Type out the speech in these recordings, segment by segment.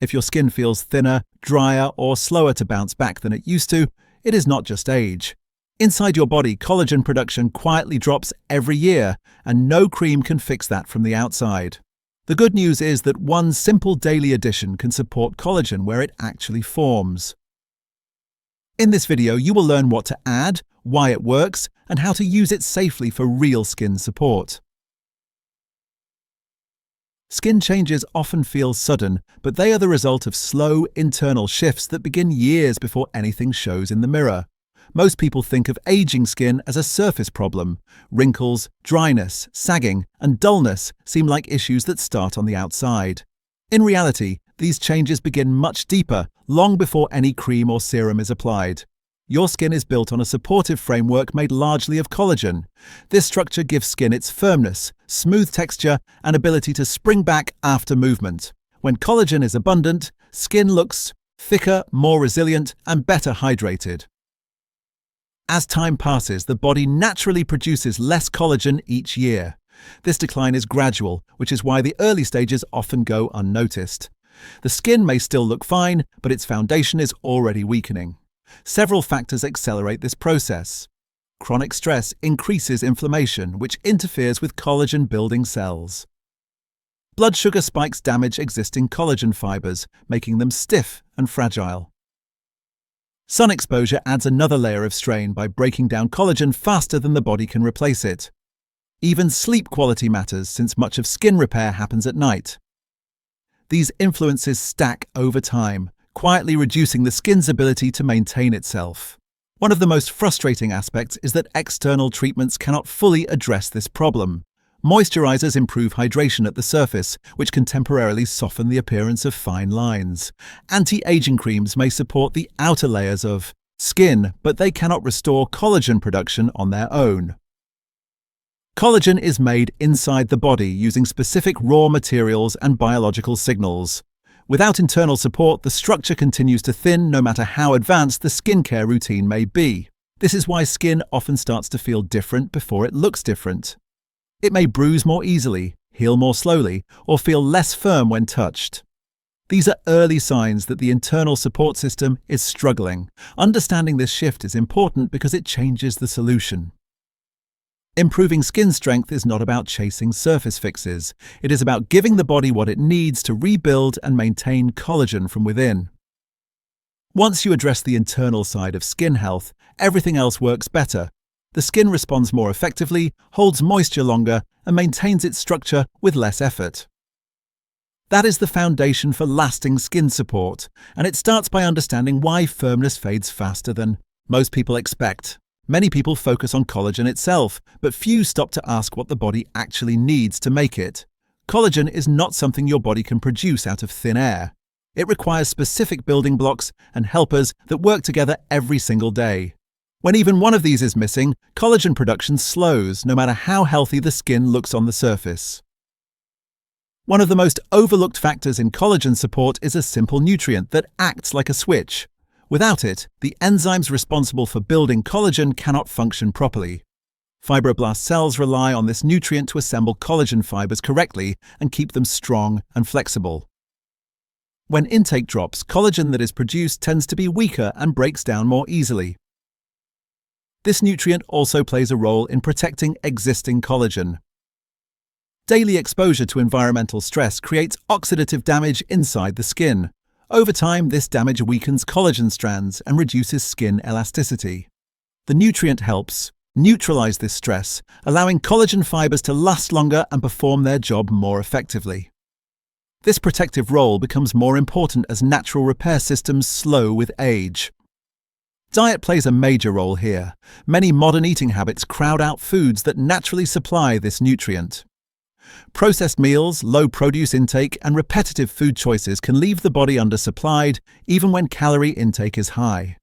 If your skin feels thinner, drier, or slower to bounce back than it used to, it is not just age. Inside your body, collagen production quietly drops every year, and no cream can fix that from the outside. The good news is that one simple daily addition can support collagen where it actually forms. In this video, you will learn what to add, why it works, and how to use it safely for real skin support. Skin changes often feel sudden, but they are the result of slow internal shifts that begin years before anything shows in the mirror. Most people think of aging skin as a surface problem. Wrinkles, dryness, sagging, and dullness seem like issues that start on the outside. In reality, these changes begin much deeper, long before any cream or serum is applied. Your skin is built on a supportive framework made largely of collagen. This structure gives skin its firmness, smooth texture, and ability to spring back after movement. When collagen is abundant, skin looks thicker, more resilient, and better hydrated. As time passes, the body naturally produces less collagen each year. This decline is gradual, which is why the early stages often go unnoticed. The skin may still look fine, but its foundation is already weakening. Several factors accelerate this process. Chronic stress increases inflammation, which interferes with collagen-building cells. Blood sugar spikes damage existing collagen fibers, making them stiff and fragile. Sun exposure adds another layer of strain by breaking down collagen faster than the body can replace it. Even sleep quality matters, since much of skin repair happens at night. These influences stack over time, quietly reducing the skin's ability to maintain itself. One of the most frustrating aspects is that external treatments cannot fully address this problem. Moisturizers improve hydration at the surface, which can temporarily soften the appearance of fine lines. Anti-aging creams may support the outer layers of skin, but they cannot restore collagen production on their own. Collagen is made inside the body using specific raw materials and biological signals. Without internal support, the structure continues to thin no matter how advanced the skincare routine may be. This is why skin often starts to feel different before it looks different. It may bruise more easily, heal more slowly, or feel less firm when touched. These are early signs that the internal support system is struggling. Understanding this shift is important because it changes the solution. Improving skin strength is not about chasing surface fixes. It is about giving the body what it needs to rebuild and maintain collagen from within. Once you address the internal side of skin health, everything else works better. The skin responds more effectively, holds moisture longer, and maintains its structure with less effort. That is the foundation for lasting skin support, and it starts by understanding why firmness fades faster than most people expect. Many people focus on collagen itself, but few stop to ask what the body actually needs to make it. Collagen is not something your body can produce out of thin air. It requires specific building blocks and helpers that work together every single day. When even one of these is missing, collagen production slows, no matter how healthy the skin looks on the surface. One of the most overlooked factors in collagen support is a simple nutrient that acts like a switch. Without it, the enzymes responsible for building collagen cannot function properly. Fibroblast cells rely on this nutrient to assemble collagen fibers correctly and keep them strong and flexible. When intake drops, collagen that is produced tends to be weaker and breaks down more easily. This nutrient also plays a role in protecting existing collagen. Daily exposure to environmental stress creates oxidative damage inside the skin. Over time, this damage weakens collagen strands and reduces skin elasticity. The nutrient helps neutralize this stress, allowing collagen fibers to last longer and perform their job more effectively. This protective role becomes more important as natural repair systems slow with age. Diet plays a major role here. Many modern eating habits crowd out foods that naturally supply this nutrient. Processed meals, low produce intake, and repetitive food choices can leave the body undersupplied, even when calorie intake is high.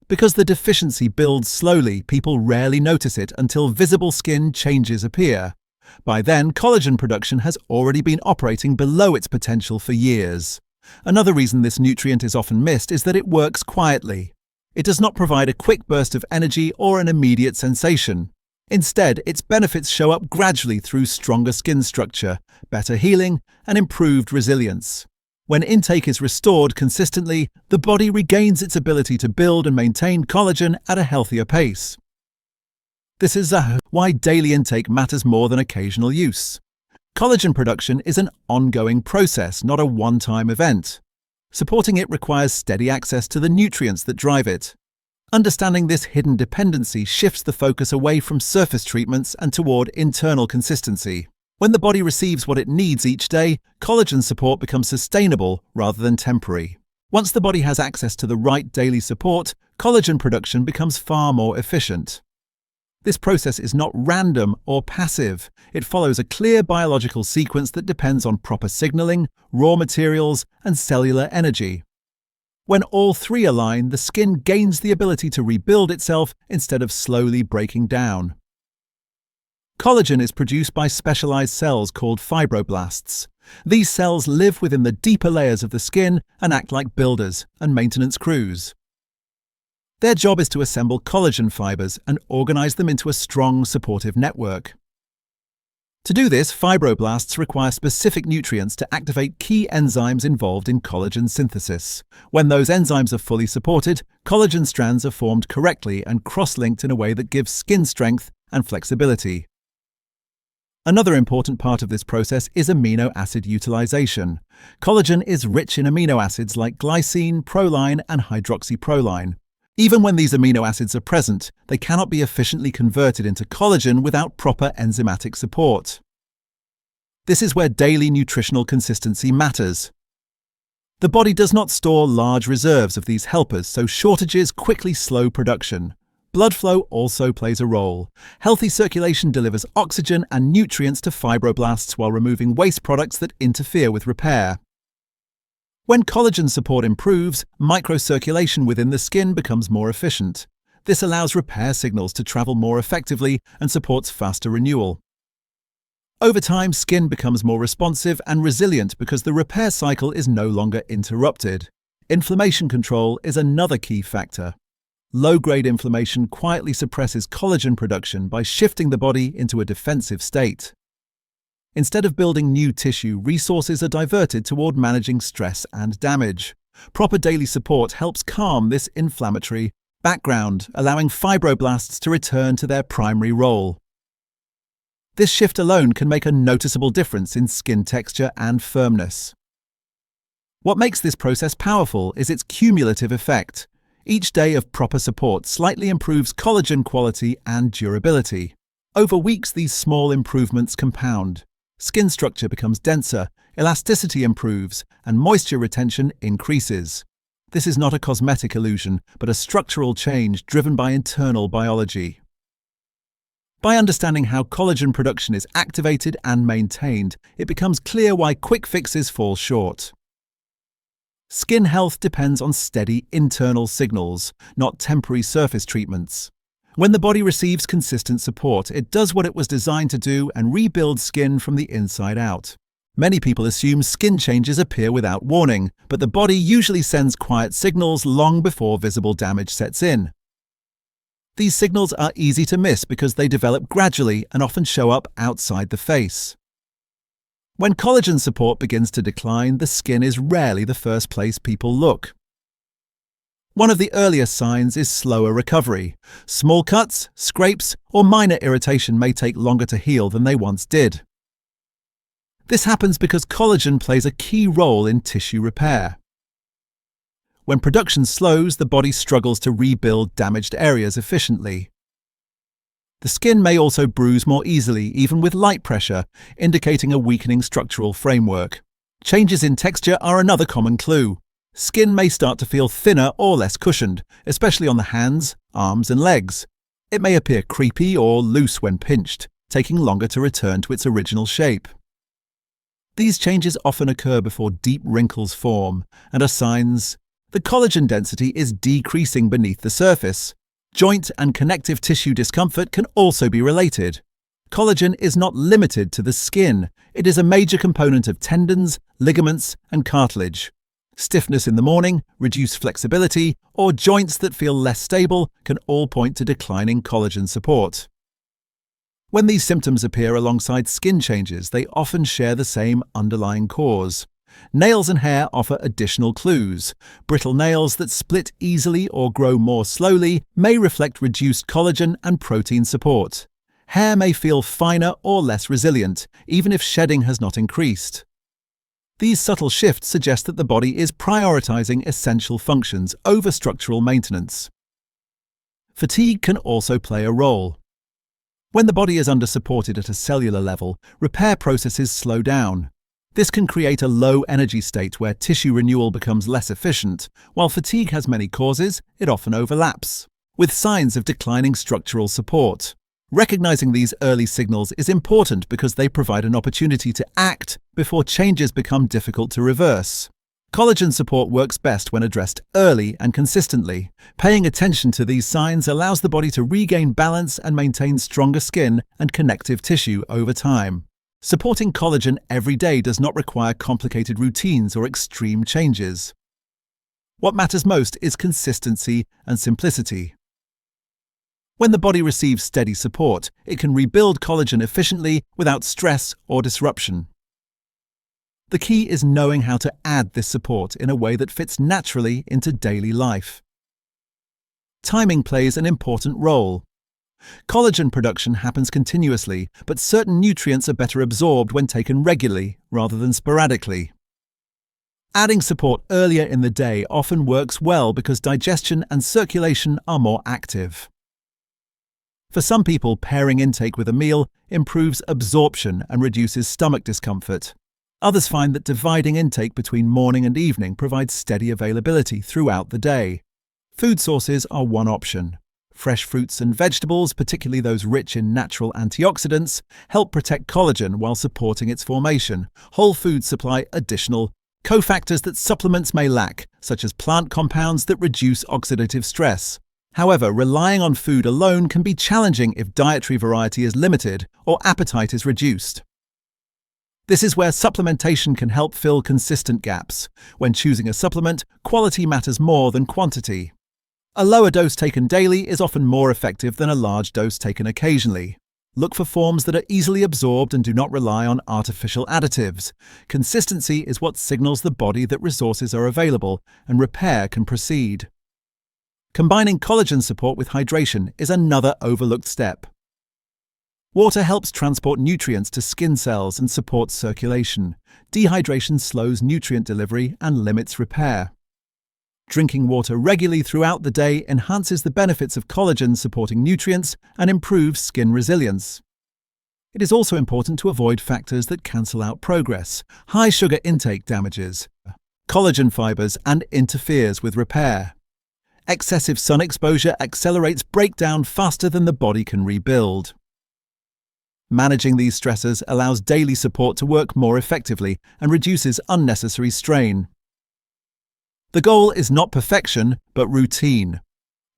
Because the deficiency builds slowly, people rarely notice it until visible skin changes appear. By then, collagen production has already been operating below its potential for years. Another reason this nutrient is often missed is that it works quietly. It does not provide a quick burst of energy or an immediate sensation. Instead, its benefits show up gradually through stronger skin structure, better healing, and improved resilience. When intake is restored consistently, the body regains its ability to build and maintain collagen at a healthier pace. This is why daily intake matters more than occasional use. Collagen production is an ongoing process, not a one-time event. Supporting it requires steady access to the nutrients that drive it. Understanding this hidden dependency shifts the focus away from surface treatments and toward internal consistency. When the body receives what it needs each day, collagen support becomes sustainable rather than temporary. Once the body has access to the right daily support, collagen production becomes far more efficient. This process is not random or passive. It follows a clear biological sequence that depends on proper signaling, raw materials, and cellular energy. When all three align, the skin gains the ability to rebuild itself instead of slowly breaking down. Collagen is produced by specialized cells called fibroblasts. These cells live within the deeper layers of the skin and act like builders and maintenance crews. Their job is to assemble collagen fibers and organize them into a strong, supportive network. To do this, fibroblasts require specific nutrients to activate key enzymes involved in collagen synthesis. When those enzymes are fully supported, collagen strands are formed correctly and cross-linked in a way that gives skin strength and flexibility. Another important part of this process is amino acid utilization. Collagen is rich in amino acids like glycine, proline, and hydroxyproline. Even when these amino acids are present, they cannot be efficiently converted into collagen without proper enzymatic support. This is where daily nutritional consistency matters. The body does not store large reserves of these helpers, so shortages quickly slow production. Blood flow also plays a role. Healthy circulation delivers oxygen and nutrients to fibroblasts while removing waste products that interfere with repair. When collagen support improves, microcirculation within the skin becomes more efficient. This allows repair signals to travel more effectively and supports faster renewal. Over time, skin becomes more responsive and resilient because the repair cycle is no longer interrupted. Inflammation control is another key factor. Low-grade inflammation quietly suppresses collagen production by shifting the body into a defensive state. Instead of building new tissue, resources are diverted toward managing stress and damage. Proper daily support helps calm this inflammatory background, allowing fibroblasts to return to their primary role. This shift alone can make a noticeable difference in skin texture and firmness. What makes this process powerful is its cumulative effect. Each day of proper support slightly improves collagen quality and durability. Over weeks, these small improvements compound. Skin structure becomes denser, elasticity improves, and moisture retention increases. This is not a cosmetic illusion, but a structural change driven by internal biology. By understanding how collagen production is activated and maintained, it becomes clear why quick fixes fall short. Skin health depends on steady internal signals, not temporary surface treatments. When the body receives consistent support, it does what it was designed to do and rebuilds skin from the inside out. Many people assume skin changes appear without warning, but the body usually sends quiet signals long before visible damage sets in. These signals are easy to miss because they develop gradually and often show up outside the face. When collagen support begins to decline, the skin is rarely the first place people look. One of the earliest signs is slower recovery. Small cuts, scrapes, or minor irritation may take longer to heal than they once did. This happens because collagen plays a key role in tissue repair. When production slows, the body struggles to rebuild damaged areas efficiently. The skin may also bruise more easily, even with light pressure, indicating a weakening structural framework. Changes in texture are another common clue. Skin may start to feel thinner or less cushioned, especially on the hands, arms, and legs. It may appear creepy or loose when pinched, taking longer to return to its original shape. These changes often occur before deep wrinkles form and are signs the collagen density is decreasing beneath the surface. Joint and connective tissue discomfort can also be related. Collagen is not limited to the skin. It is a major component of tendons, ligaments, and cartilage. Stiffness in the morning, reduced flexibility, or joints that feel less stable can all point to declining collagen support. When these symptoms appear alongside skin changes, they often share the same underlying cause. Nails and hair offer additional clues. Brittle nails that split easily or grow more slowly may reflect reduced collagen and protein support. Hair may feel finer or less resilient, even if shedding has not increased. These subtle shifts suggest that the body is prioritizing essential functions over structural maintenance. Fatigue can also play a role. When the body is under-supported at a cellular level, repair processes slow down. This can create a low-energy state where tissue renewal becomes less efficient. While fatigue has many causes, it often overlaps with signs of declining structural support. Recognizing these early signals is important because they provide an opportunity to act before changes become difficult to reverse. Collagen support works best when addressed early and consistently. Paying attention to these signs allows the body to regain balance and maintain stronger skin and connective tissue over time. Supporting collagen every day does not require complicated routines or extreme changes. What matters most is consistency and simplicity. When the body receives steady support, it can rebuild collagen efficiently without stress or disruption. The key is knowing how to add this support in a way that fits naturally into daily life. Timing plays an important role. Collagen production happens continuously, but certain nutrients are better absorbed when taken regularly rather than sporadically. Adding support earlier in the day often works well because digestion and circulation are more active. For some people, pairing intake with a meal improves absorption and reduces stomach discomfort. Others find that dividing intake between morning and evening provides steady availability throughout the day. Food sources are one option. Fresh fruits and vegetables, particularly those rich in natural antioxidants, help protect collagen while supporting its formation. Whole foods supply additional cofactors that supplements may lack, such as plant compounds that reduce oxidative stress. However, relying on food alone can be challenging if dietary variety is limited or appetite is reduced. This is where supplementation can help fill consistent gaps. When choosing a supplement, quality matters more than quantity. A lower dose taken daily is often more effective than a large dose taken occasionally. Look for forms that are easily absorbed and do not rely on artificial additives. Consistency is what signals the body that resources are available and repair can proceed. Combining collagen support with hydration is another overlooked step. Water helps transport nutrients to skin cells and supports circulation. Dehydration slows nutrient delivery and limits repair. Drinking water regularly throughout the day enhances the benefits of collagen supporting nutrients and improves skin resilience. It is also important to avoid factors that cancel out progress. High sugar intake damages collagen fibers and interferes with repair. Excessive sun exposure accelerates breakdown faster than the body can rebuild. Managing these stressors allows daily support to work more effectively and reduces unnecessary strain. The goal is not perfection, but routine.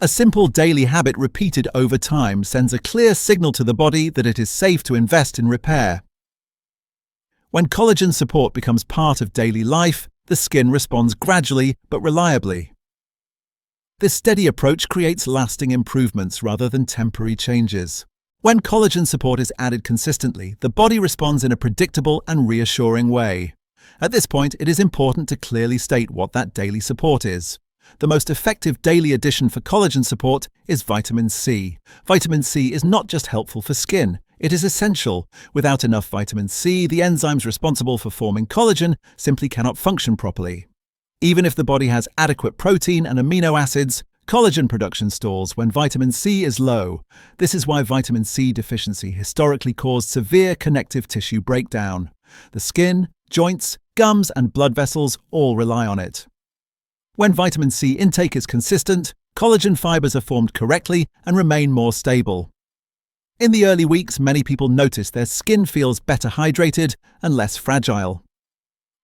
A simple daily habit repeated over time sends a clear signal to the body that it is safe to invest in repair. When collagen support becomes part of daily life, the skin responds gradually but reliably. This steady approach creates lasting improvements rather than temporary changes. When collagen support is added consistently, the body responds in a predictable and reassuring way. At this point, it is important to clearly state what that daily support is. The most effective daily addition for collagen support is vitamin C. Vitamin C is not just helpful for skin, it is essential. Without enough vitamin C, the enzymes responsible for forming collagen simply cannot function properly. Even if the body has adequate protein and amino acids, collagen production stalls when vitamin C is low. This is why vitamin C deficiency historically caused severe connective tissue breakdown. The skin, joints, gums, and blood vessels all rely on it. When vitamin C intake is consistent, collagen fibers are formed correctly and remain more stable. In the early weeks, many people notice their skin feels better hydrated and less fragile.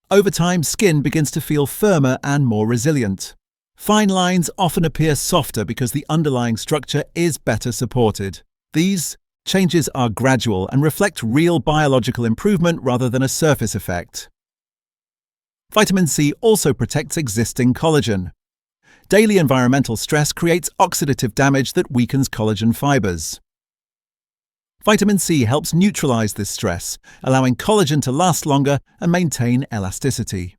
Over time, skin begins to feel firmer and more resilient. Fine lines often appear softer because the underlying structure is better supported. These changes are gradual and reflect real biological improvement rather than a surface effect. Vitamin C also protects existing collagen. Daily environmental stress creates oxidative damage that weakens collagen fibers. Vitamin C helps neutralize this stress, allowing collagen to last longer and maintain elasticity.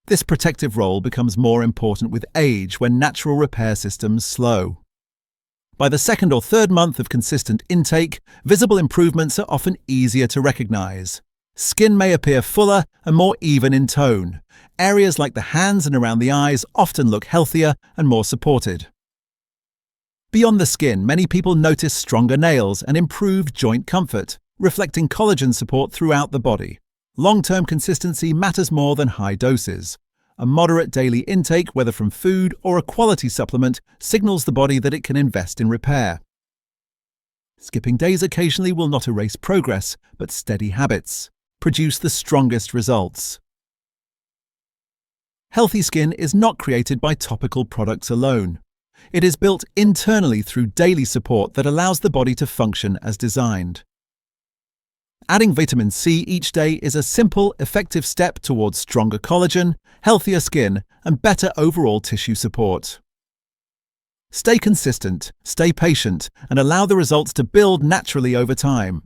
This protective role becomes more important with age when natural repair systems slow. By the second or third month of consistent intake, visible improvements are often easier to recognize. Skin may appear fuller and more even in tone. Areas like the hands and around the eyes often look healthier and more supported. Beyond the skin, many people notice stronger nails and improved joint comfort, reflecting collagen support throughout the body. Long-term consistency matters more than high doses. A moderate daily intake, whether from food or a quality supplement, signals the body that it can invest in repair. Skipping days occasionally will not erase progress, but steady habits produce the strongest results. Healthy skin is not created by topical products alone. It is built internally through daily support that allows the body to function as designed. Adding vitamin C each day is a simple, effective step towards stronger collagen, healthier skin, and better overall tissue support. Stay consistent, stay patient, and allow the results to build naturally over time.